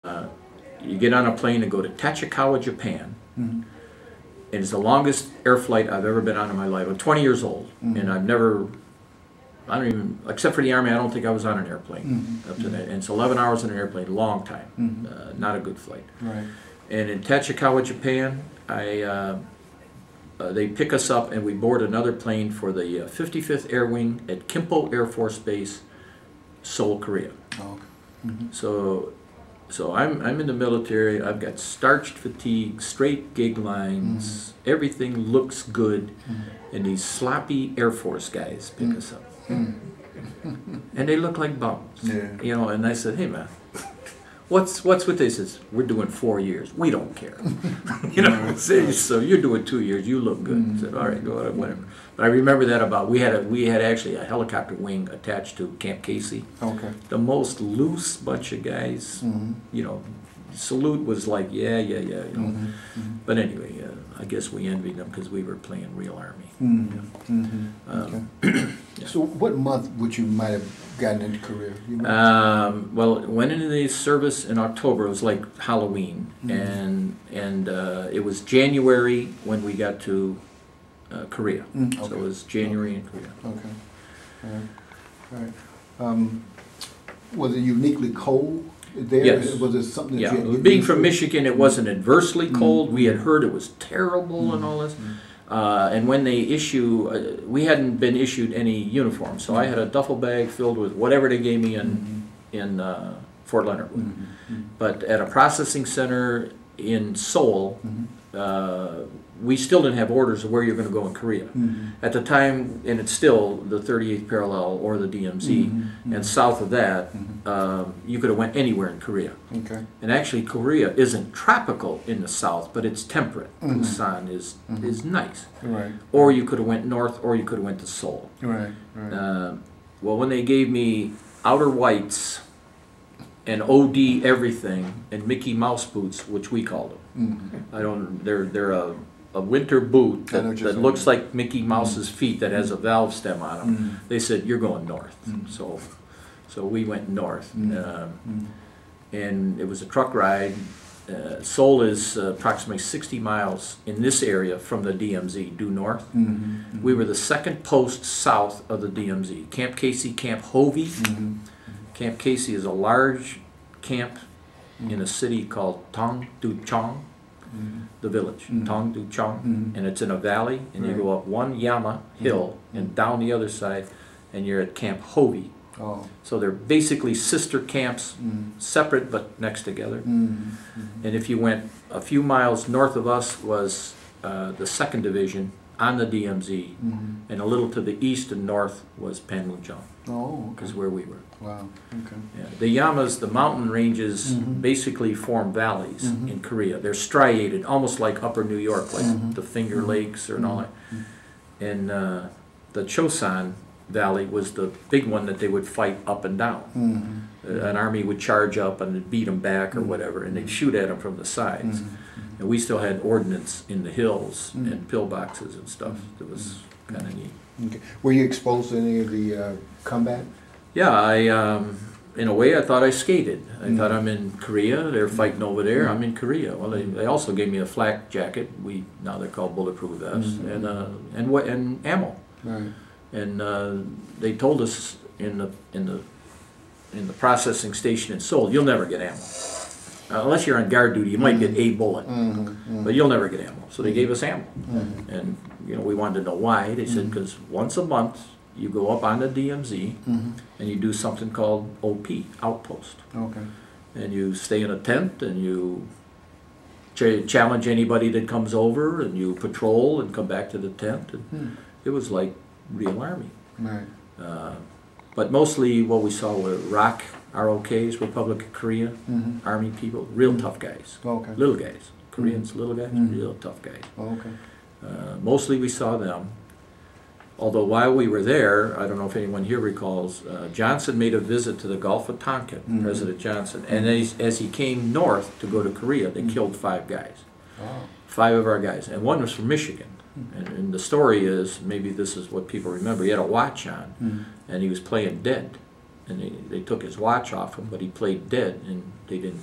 Uh, you get on a plane and go to Tachikawa, Japan, and it's the longest air flight I've ever been on in my life. I'm 20 years old, and I've never, I don't even, except for the Army, I don't think I was on an airplane up to that. And it's 11 hours in an airplane, long time, not a good flight. Right. And in Tachikawa, Japan, they pick us up and we board another plane for the 55th Air Wing at Kimpo Air Force Base, Seoul, Korea. Oh, okay. So I'm in the military. I've got starched fatigue, straight gig lines. Everything looks good, and these sloppy Air Force guys pick us up, and they look like bums. Yeah. You know. And I said, "Hey man, what's with this?" He says, "We're doing 4 years. We don't care." You know. So you're doing 2 years. You look good. I said, "All right, go ahead, whatever." But I remember that about we had actually a helicopter wing attached to Camp Casey. Okay. The most loose bunch of guys. You know, salute was like yeah. You know. But anyway, I guess we envied them because we were playing real Army. Okay. Yeah. So what month would you might have gotten into Korea? You know? Well, went into the service in October. It was like Halloween, and it was January when we got to Korea. Okay. So it was January in Korea. Okay. All right. Was it uniquely cold there? Yes. Was it something that Yeah, you had to get being used from to? Michigan, it wasn't adversely cold. We had heard it was terrible and all this. And when they issue, we hadn't been issued any uniforms, so I had a duffel bag filled with whatever they gave me in Fort Leonard Wood. But at a processing center in Seoul, we still didn't have orders of where you're going to go in Korea. At the time, and it's still the 38th parallel or the DMZ, and south of that, you could have went anywhere in Korea. Okay. And actually, Korea isn't tropical in the south, but it's temperate. Busan is nice. Right. Or you could have went north, or you could have went to Seoul. Right. Right. Well, when they gave me outer whites and OD everything and Mickey Mouse boots, which we called them, I don't. They're a winter boot I know what that you're saying. looks like Mickey Mouse's feet that has a valve stem on them. They said you're going north, so we went north, and it was a truck ride. Seoul is approximately 60 miles in this area from the DMZ, due north. We were the second post south of the DMZ. Camp Casey, Camp Hovey. Camp Casey is a large camp in a city called Tongducheon, the village, Tongducheon, and it's in a valley, and you go up one Yama hill and down the other side, and you're at Camp Hovey. Oh. So they're basically sister camps, separate but next together. And if you went a few miles north of us was the 2nd Division on the DMZ, and a little to the east and north was Panmunjom, Oh. Okay. is where we were. Wow. Okay. Yeah. The Yamas, the mountain ranges, basically form valleys in Korea. They're striated, almost like Upper New York, like the Finger Lakes and all that. And the Chosan Valley was the big one that they would fight up and down. An army would charge up and beat them back or whatever, and they'd shoot at them from the sides. And we still had ordnance in the hills and pillboxes and stuff. It was kind of neat. Okay. Were you exposed to any of the combat? Yeah, in a way, I thought I skated. I thought I'm in Korea. They're fighting over there. I'm in Korea. Well, they also gave me a flak jacket. Now they're called bulletproof vests, and ammo. Right. And they told us in the processing station in Seoul, you'll never get ammo. Unless you're on guard duty, you might get a bullet, but you'll never get ammo. So they gave us ammo, and we wanted to know why. They said because once a month you go up on the DMZ and you do something called OP, outpost, Okay. and you stay in a tent and you challenge anybody that comes over, and you patrol and come back to the tent. And it was like real Army. Right. But mostly what we saw were ROKs, Republic of Korea, Army people, real tough guys. Okay. Little guys. Koreans, little guys, real tough guys. Okay. Mostly we saw them. Although while we were there, I don't know if anyone here recalls, Johnson made a visit to the Gulf of Tonkin, President Johnson, and as he came north to go to Korea, they killed 5 guys. Wow. 5 of our guys, and one was from Michigan. And the story is, maybe this is what people remember, he had a watch on, and he was playing dead. And they took his watch off him, but he played dead, and they didn't